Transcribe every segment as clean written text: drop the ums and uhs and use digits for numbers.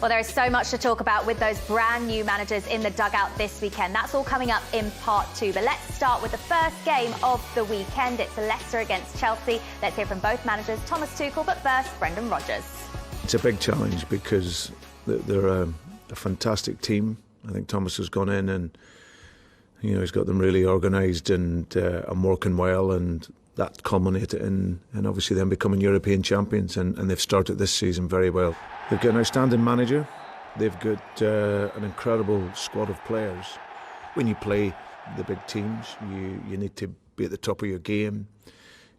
Well, there is so much to talk about with those brand new managers in the dugout this weekend. That's all coming up in part 2. But let's start with the first game of the weekend. It's Leicester against Chelsea. Let's hear from both managers, Thomas Tuchel, but first, Brendan Rodgers. It's a big challenge because they're a fantastic team. I think Thomas has gone in and he's got them really organised and working well, and that culminated in obviously them becoming European champions, and they've started this season very well. They've got an outstanding manager. They've got an incredible squad of players. When you play the big teams, you need to be at the top of your game.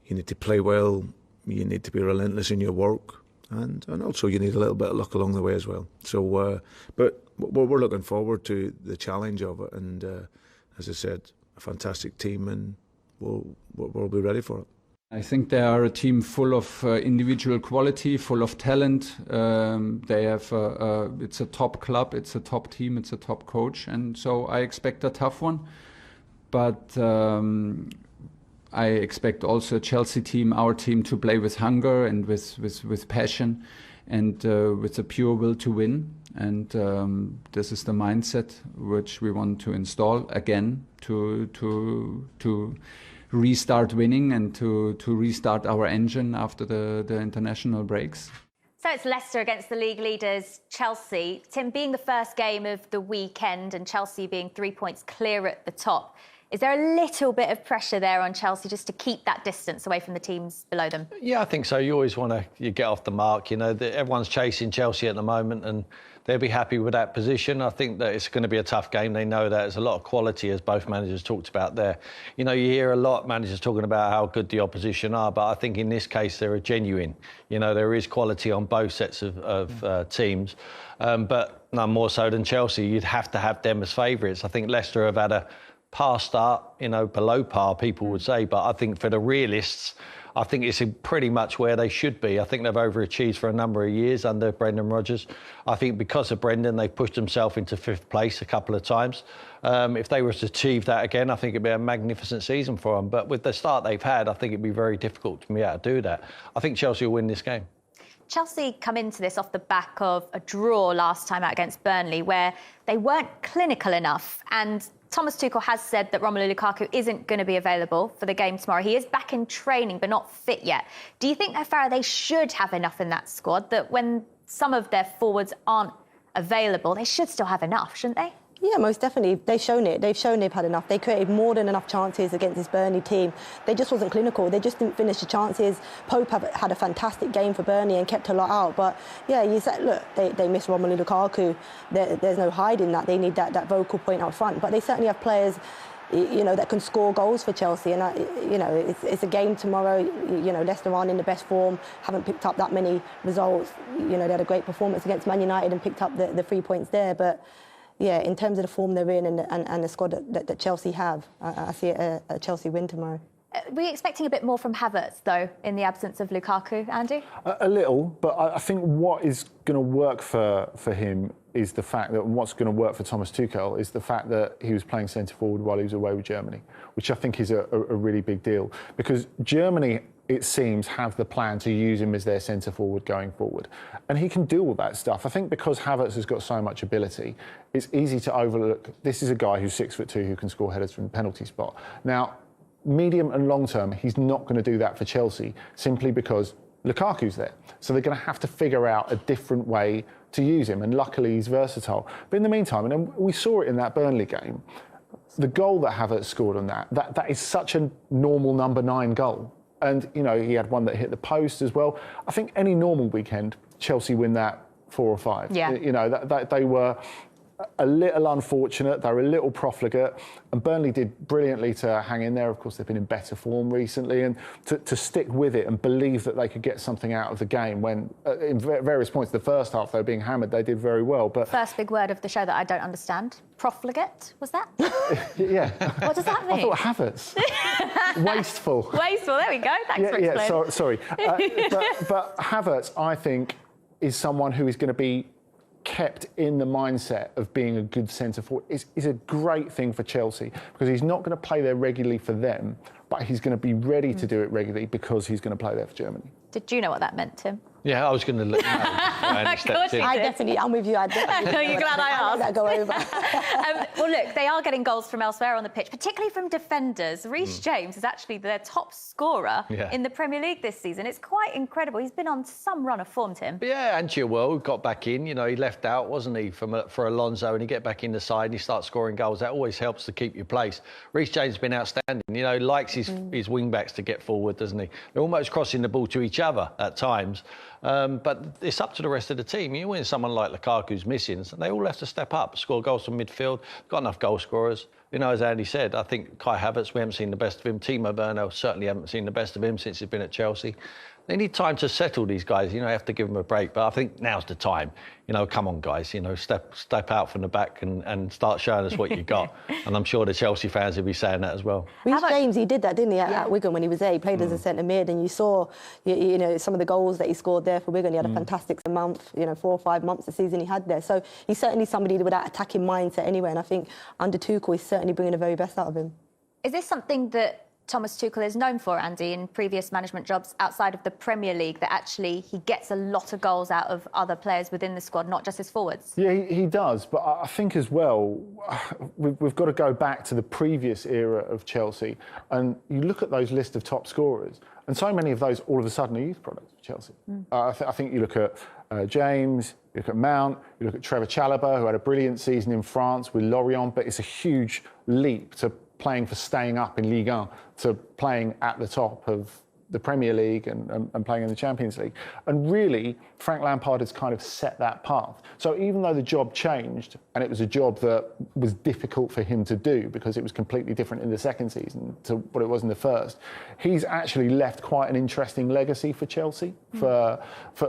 You need to play well. You need to be relentless in your work, and also you need a little bit of luck along the way as well. So, but we're looking forward to the challenge of it, and as I said, a fantastic team, and we'll be ready for it. I think they are a team full of individual quality, full of talent. They have it's a top club, it's a top team, it's a top coach, and so I expect a tough one. But I expect also a Chelsea team, our team, to play with hunger and with passion, and with a pure will to win. And this is the mindset which we want to install again to restart winning and to restart our engine after the international breaks. So it's Leicester against the league leaders Chelsea. Tim, being the first game of the weekend and Chelsea being 3 points clear at the top, is there a little bit of pressure there on Chelsea just to keep that distance away from the teams below them? Yeah, I think so. You always want to get off the mark. Everyone's chasing Chelsea at the moment, and they'll be happy with that position. I think that it's going to be a tough game. They know that. There's a lot of quality, as both managers talked about there. You hear a lot of managers talking about how good the opposition are, but I think in this case they're genuine. There is quality on both sets of teams, but no more so than Chelsea. You'd have to have them as favourites. I think Leicester have had a par start, below par, people would say, but I think for the realists, I think it's pretty much where they should be. I think they've overachieved for a number of years under Brendan Rodgers. I think because of Brendan, they've pushed themselves into 5th place a couple of times. If they were to achieve that again, I think it'd be a magnificent season for them. But with the start they've had, I think it'd be very difficult to be able to do that. I think Chelsea will win this game. Chelsea come into this off the back of a draw last time out against Burnley, where they weren't clinical enough. And Thomas Tuchel has said that Romelu Lukaku isn't going to be available for the game tomorrow. He is back in training, but not fit yet. Do you think, Farah, they should have enough in that squad, that when some of their forwards aren't available, they should still have enough, shouldn't they? Yeah, most definitely. They've shown it. They've shown they've had enough. They created more than enough chances against this Burnley team. They just wasn't clinical. They just didn't finish the chances. Pope had a fantastic game for Burnley and kept a lot out. But, yeah, you said, look, they miss Romelu Lukaku. There's no hiding that. They need that vocal point up front. But they certainly have players, that can score goals for Chelsea. And, it's a game tomorrow. Leicester aren't in the best form, haven't picked up that many results. They had a great performance against Man United and picked up the 3 points there. But yeah, in terms of the form they're in and the squad that Chelsea have, I see a Chelsea win tomorrow. Were you expecting a bit more from Havertz, though, in the absence of Lukaku, Andy? A little, but I think what is going to work for him is the fact that, and what's going to work for Thomas Tuchel is the fact that he was playing centre-forward while he was away with Germany, which I think is a really big deal. Because Germany, it seems, have the plan to use him as their centre-forward going forward. And he can do all that stuff. I think because Havertz has got so much ability, it's easy to overlook. This is a guy who's 6'2", who can score headers from the penalty spot. Now, medium and long term, he's not going to do that for Chelsea simply because Lukaku's there. So they're going to have to figure out a different way to use him. And luckily, he's versatile. But in the meantime, and we saw it in that Burnley game, the goal that Havertz scored on that is such a normal number 9 goal. And, he had one that hit the post as well. I think any normal weekend, Chelsea win that 4 or 5. Yeah. They were a little unfortunate. They were a little profligate. And Burnley did brilliantly to hang in there. Of course, they've been in better form recently. And to stick with it and believe that they could get something out of the game when, in various points, the first half, they were being hammered, they did very well. But first big word of the show that I don't understand. Profligate, was that? Yeah. What does that mean? I thought Havertz. Wasteful. Wasteful, there we go. Thanks for explaining. Yeah, sorry. But Havertz, I think, is someone who is going to be kept in the mindset of being a good centre-forward is a great thing for Chelsea because he's not going to play there regularly for them, but he's going to be ready to do it regularly because he's going to play there for Germany. Did you know what that meant, Tim? Yeah, I was going to look. Of course you I did. definitely, I'm with you. I definitely. No, you're glad I asked. That go over. Well, look, they are getting goals from elsewhere on the pitch, particularly from defenders. Reece James is actually their top scorer in the Premier League this season. It's quite incredible. He's been on some run of form, Tim. Yeah, and Chilwell got back in. You know, he left out, wasn't he, for Alonso, and he get back in the side and he starts scoring goals. That always helps to keep your place. Reece James has been outstanding. You know, likes his wing-backs to get forward, doesn't he? They're almost crossing the ball to each other at times. But it's up to the rest of the team. You win someone like Lukaku's missing, so they all have to step up, score goals from midfield. Got enough goal scorers. You know, as Andy said, I think Kai Havertz, we haven't seen the best of him. Timo Werner, certainly haven't seen the best of him since he's been at Chelsea. They need time to settle, these guys. You know, you have to give them a break. But I think now's the time. You know, come on, guys. You know, step out from the back and start showing us what you got. And I'm sure the Chelsea fans will be saying that as well. Reece James, he did that, didn't he, at Wigan when he was there? He played as a centre mid, and you saw, you know, some of the goals that he scored there for Wigan. He had a fantastic month, you know, 4 or 5 months the season he had there. So he's certainly somebody with that attacking mindset anyway. And I think under Tuchel, he's certainly bringing the very best out of him. Is this something that Thomas Tuchel is known for, Andy, in previous management jobs outside of the Premier League, that actually he gets a lot of goals out of other players within the squad, not just his forwards? Yeah, he does. But I think as well, we've got to go back to the previous era of Chelsea. And you look at those list of top scorers, and so many of those all of a sudden are youth products of Chelsea. I think you look at James, you look at Mount, you look at Trevor Chalobah, who had a brilliant season in France with Lorient, but it's a huge leap to playing for staying up in Ligue 1 to playing at the top of the Premier League and playing in the Champions League. And really, Frank Lampard has kind of set that path. So even though the job changed, and it was a job that was difficult for him to do because it was completely different in the second season to what it was in the first, he's actually left quite an interesting legacy for Chelsea, for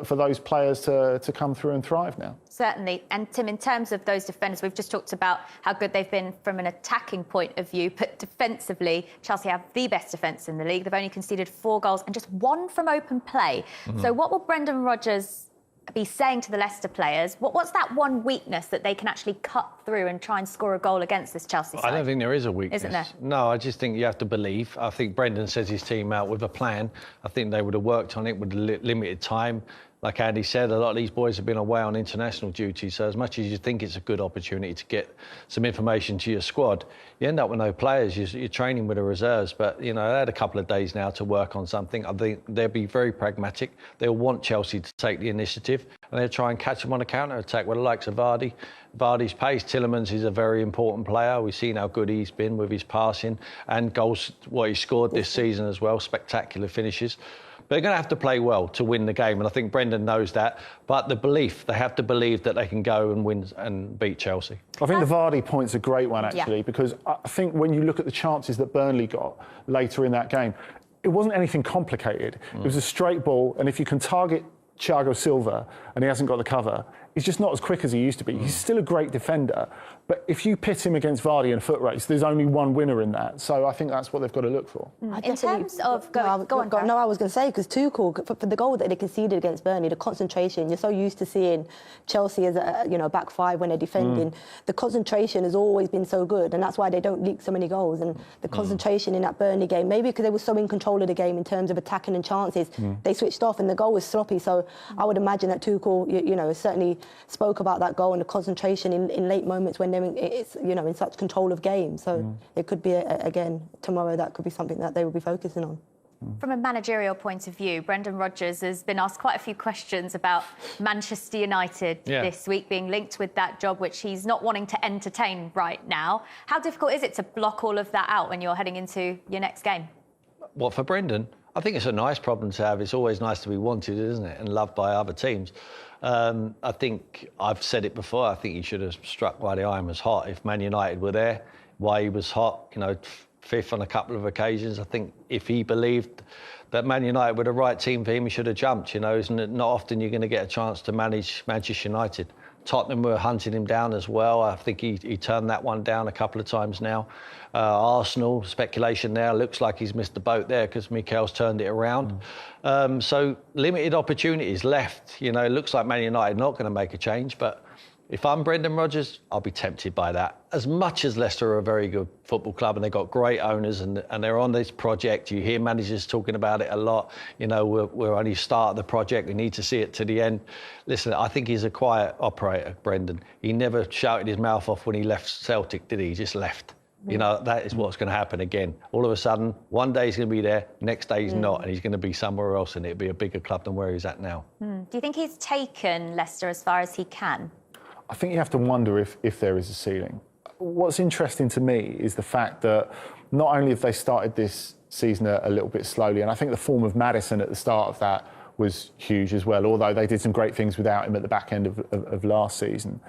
those players to come through and thrive now. Certainly. And Tim, in terms of those defenders, we've just talked about how good they've been from an attacking point of view, but defensively, Chelsea have the best defence in the league. They've only conceded 4 goals and just 1 from open play. So what will Brendan Rodgers be saying to the Leicester players? What's that one weakness that they can actually cut through and try and score a goal against this Chelsea side? I don't think there is a weakness. Isn't there? No, I just think you have to believe. I think Brendan sets his team out with a plan. I think they would have worked on it with limited time. Like Andy said, a lot of these boys have been away on international duty, so as much as you think it's a good opportunity to get some information to your squad, you end up with no players. You're training with the reserves, but, you know, they had a couple of days now to work on something. I think they'll be very pragmatic. They'll want Chelsea to take the initiative, and they'll try and catch them on a counter-attack with the likes of Vardy. Vardy's pace. Tielemans is a very important player. We've seen how good he's been with his passing and goals, what he scored this season as well, spectacular finishes. They're going to have to play well to win the game, and I think Brendan knows that. But the belief, they have to believe that they can go and win and beat Chelsea. I think the Vardy point's a great one, actually, because I think when you look at the chances that Burnley got later in that game, it wasn't anything complicated. It was a straight ball, and if you can target Thiago Silva and he hasn't got the cover, he's just not as quick as he used to be. He's still a great defender, but if you pit him against Vardy in a foot race, there's only one winner in that. So I think that's what they've got to look for. In terms of... Go on. No, I was going to say, because Tuchel, for the goal that they conceded against Burnley, the concentration, you're so used to seeing Chelsea as a back five when they're defending. The concentration has always been so good, and that's why they don't leak so many goals. And the concentration in that Burnley game, maybe because they were so in control of the game in terms of attacking and chances, they switched off and the goal was sloppy. So I would imagine that Tuchel, certainly spoke about that goal and the concentration in late moments when they're in such control of games. So it could be again tomorrow, that could be something that they will be focusing on. From a managerial point of view, Brendan Rodgers has been asked quite a few questions about Manchester United this week, being linked with that job, which he's not wanting to entertain right now. How difficult is it to block all of that out when you're heading into your next game? What, for Brendan? I think it's a nice problem to have. It's always nice to be wanted, isn't it? And loved by other teams. I think I've said it before. I think he should have struck while the iron was hot. If Man United were there, why he was hot, fifth on a couple of occasions. I think if he believed that Man United were the right team for him, he should have jumped. Isn't it? Not often you're going to get a chance to manage Manchester United. Tottenham were hunting him down as well. I think he turned that one down a couple of times now. Arsenal, speculation there. Looks like he's missed the boat there because Mikel's turned it around. So limited opportunities left. It looks like Man United not going to make a change, but If I'm Brendan Rodgers, I'll be tempted by that. As much as Leicester are a very good football club and they've got great owners and they're on this project, you hear managers talking about it a lot. You know, we're only start the project, we need to see it to the end. Listen, I think he's a quiet operator, Brendan. He never shouted his mouth off when he left Celtic, did he? He just left. You know, that is what's going to happen again. All of a sudden, one day he's going to be there, next day he's not, and he's going to be somewhere else, and it'll be a bigger club than where he's at now. Do you think he's taken Leicester as far as he can? I think you have to wonder if there is a ceiling. What's interesting to me is the fact that not only have they started this season a little bit slowly, and I think the form of Maddison at the start of that was huge as well, although they did some great things without him at the back end of last season.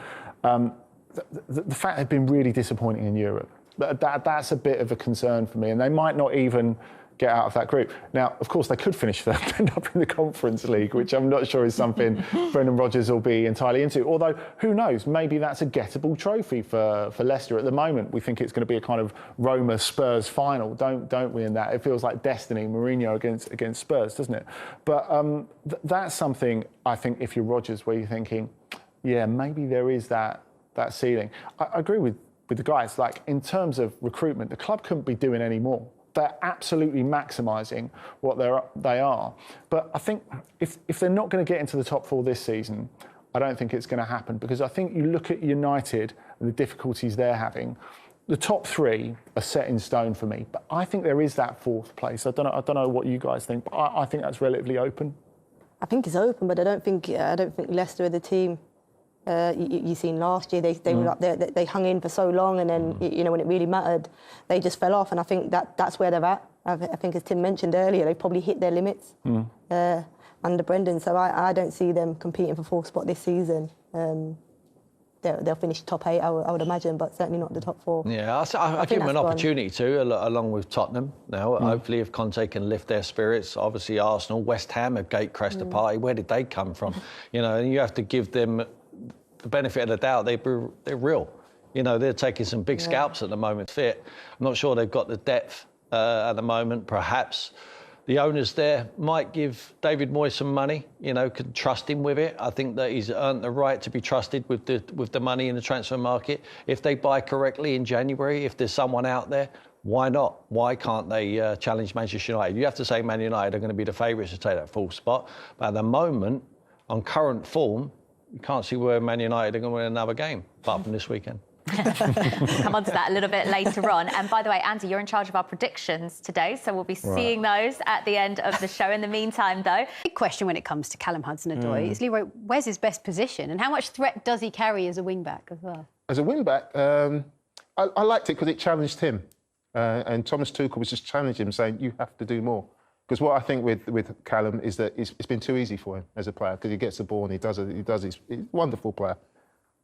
The fact they've been really disappointing in Europe, that's a bit of a concern for me, and they might not even get out of that group. Now, of course, they could finish third, end up in the Conference League, which I'm not sure is something Brendan Rodgers will be entirely into. Although, who knows, maybe that's a gettable trophy for Leicester. At the moment, we think it's going to be a kind of Roma-Spurs final, don't we, in that? It feels like destiny, Mourinho against Spurs, doesn't it? But that's something, I think, if you're Rodgers, where you're thinking, yeah, maybe there is that ceiling. I agree with the guys. Like, in terms of recruitment, the club couldn't be doing any more. They're absolutely maximising what they are. But I think if they're not going to get into the top four this season, I don't think it's going to happen, because I think you look at United and the difficulties they're having. The top three are set in stone for me, but I think there is that fourth place. I don't know what you guys think, but I think that's relatively open. I think it's open, but I don't think Leicester are the team. You seen last year, they were up there, they hung in for so long, and then you know, when it really mattered, they just fell off. And I think that's where they're at. I think, as Tim mentioned earlier, they've probably hit their limits under Brendan. So I don't see them competing for fourth spot this season. They'll finish top 8, I would imagine, but certainly not the top 4. Yeah, I give them an opportunity to, along with Tottenham now. Hopefully, if Conte can lift their spirits. Obviously, Arsenal, West Ham have gatecrashed the party. Where did they come from? You know, and you have to give them the benefit of the doubt. They're real. You know, they're taking some big scalps at the moment fit. I'm not sure they've got the depth at the moment. Perhaps the owners there might give David Moyes some money, you know, could trust him with it. I think that he's earned the right to be trusted with the money in the transfer market. If they buy correctly in January, if there's someone out there, why not? Why can't they challenge Manchester United? You have to say Man United are going to be the favourites to take that full spot. But at the moment, on current form, you can't see where Man United are going to win another game, apart from this weekend. Come on to that a little bit later on. And by the way, Andy, you're in charge of our predictions today, so we'll be seeing those at the end of the show. In the meantime, though, big question when it comes to Callum Hudson-Odoi is, Leroy, where's his best position, and how much threat does he carry as a wing-back as well? As a wing-back, I liked it because it challenged him. And Thomas Tuchel was just challenging him, saying, you have to do more. Because what I think with Callum is that it's been too easy for him as a player, because he gets the ball and he's a wonderful player.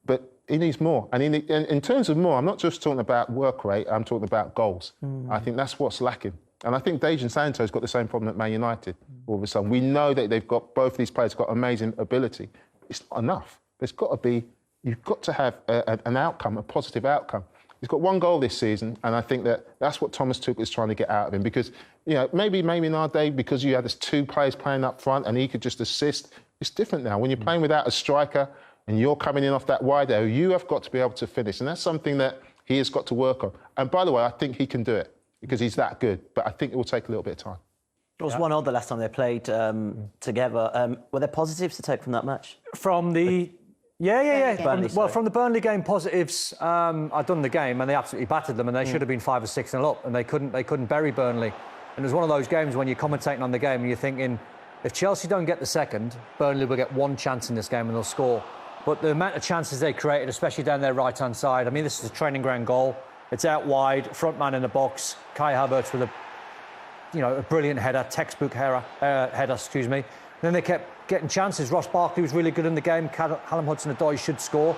But he needs more. And in terms of more, I'm not just talking about work rate, I'm talking about goals. I think that's what's lacking. And I think Dejan Santo's got the same problem at Man United all of a sudden. We know that both these players got amazing ability. It's not enough. You've got to have an outcome, a positive outcome. He's got one goal this season, and I think that's what Thomas Tuchel is trying to get out of him. Because, you know, maybe in our day, because you had this 2 players playing up front and he could just assist, it's different now. When you're playing without a striker and you're coming in off that wide area, you have got to be able to finish. And that's something that he has got to work on. And by the way, I think he can do it because he's that good. But I think it will take a little bit of time. It was 1-1 the last time they played together. Were there positives to take from that match? From the... Yeah. From the Burnley game, positives. I'd done the game and they absolutely battered them, and they should have been 5 or 6-0 up, and they couldn't bury Burnley. And it was one of those games when you're commentating on the game and you're thinking, if Chelsea don't get the second, Burnley will get one chance in this game and they'll score. But the amount of chances they created, especially down their right-hand side, I mean, this is a training ground goal. It's out wide, front man in the box, Kai Havertz with a brilliant header, textbook header. Then they kept getting chances. Ross Barkley was really good in the game. Callum Hudson-Odoi should score.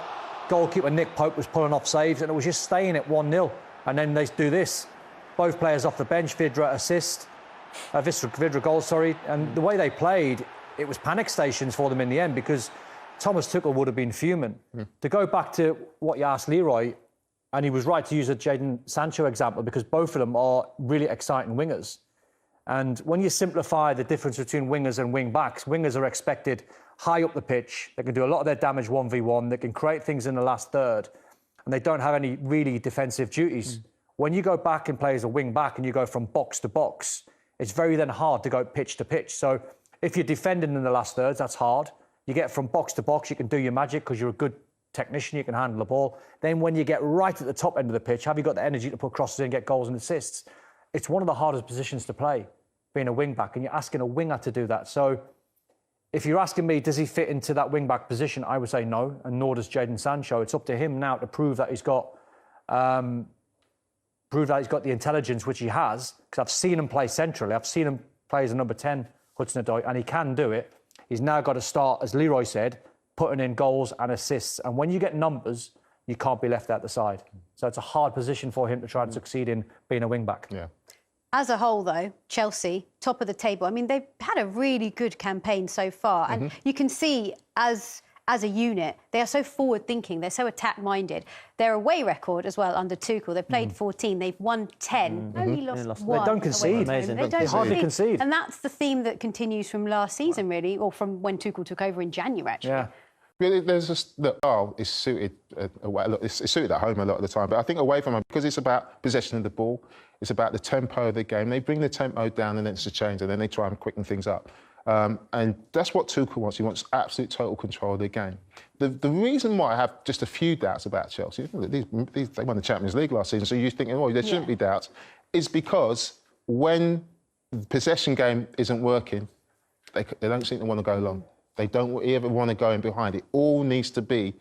Goalkeeper Nick Pope was pulling off saves, and it was just staying at 1-0. And then they do this. Both players off the bench, Vidra goal, sorry. And the way they played, it was panic stations for them in the end, because Thomas Tuchel would have been fuming. To go back to what you asked Leroy, and he was right to use a Jadon Sancho example, because both of them are really exciting wingers. And when you simplify the difference between wingers and wing-backs, wingers are expected high up the pitch. They can do a lot of their damage 1v1. They can create things in the last third. And they don't have any really defensive duties. When you go back and play as a wing back and you go from box to box, it's very then hard to go pitch to pitch. So if you're defending in the last thirds, that's hard. You get from box to box, you can do your magic because you're a good technician, you can handle the ball. Then when you get right at the top end of the pitch, have you got the energy to put crosses in, get goals and assists? It's one of the hardest positions to play, being a wing back, and you're asking a winger to do that. So if you're asking me, does he fit into that wing back position? I would say no, and nor does Jadon Sancho. It's up to him now to prove that he's got the intelligence, which he has, because I've seen him play centrally. I've seen him play as a number 10, Hudson-Odoi, and he can do it. He's now got to start, as Leroy said, putting in goals and assists. And when you get numbers, you can't be left out the side. So it's a hard position for him to try and succeed in being a wing-back. Yeah. As a whole, though, Chelsea, top of the table. I mean, they've had a really good campaign so far. And you can see, as a unit, they are so forward-thinking. They're so attack-minded. Their away record as well under Tuchel. They've played 14. They've won 10. Only lost one. They don't concede. Amazing. They don't hardly concede. And that's the theme that continues from last season, really, or from when Tuchel took over in January, actually. Yeah. Really, there's just it's suited away. Look, it's suited at home a lot of the time, but I think away from home, because it's about possession of the ball, it's about the tempo of the game. They bring the tempo down and then it's a change, and then they try and quicken things up. And that's what Tuchel wants. He wants absolute total control of the game. The reason why I have just a few doubts about Chelsea, they won the Champions League last season, so you're thinking, oh, there shouldn't be doubts, is because when the possession game isn't working, they don't seem to want to go long. They don't ever want to go in behind. It all needs to be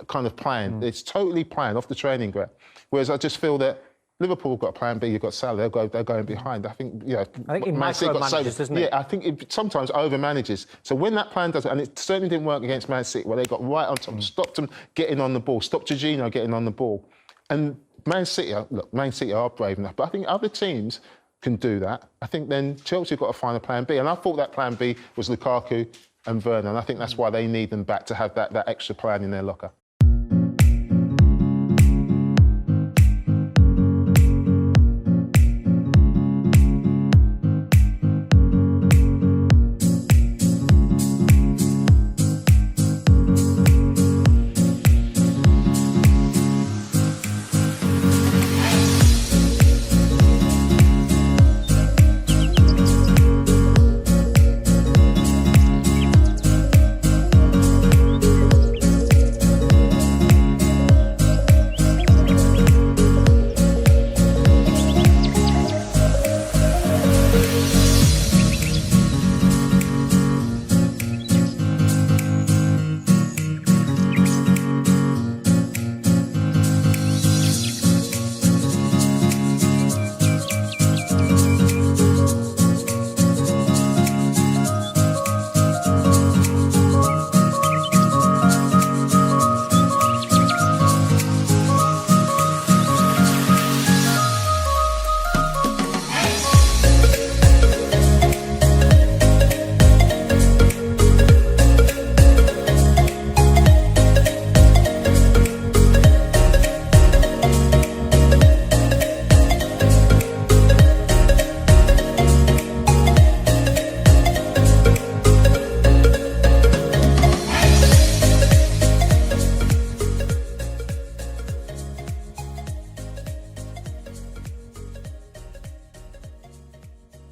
kind of planned. It's totally planned off the training ground. Whereas I just feel that Liverpool have got plan B, you've got Salah, they're going behind. I think he micromanages, doesn't he? Yeah, I think it sometimes over-manages. So when that plan doesn't, and it certainly didn't work against Man City, where they got right on top, stopped them getting on the ball, stopped Jorginho getting on the ball. And Man City are brave enough, but I think other teams can do that. I think then Chelsea have got to find a plan B. And I thought that plan B was Lukaku and Werner, and I think that's why they need them back to have that extra plan in their locker.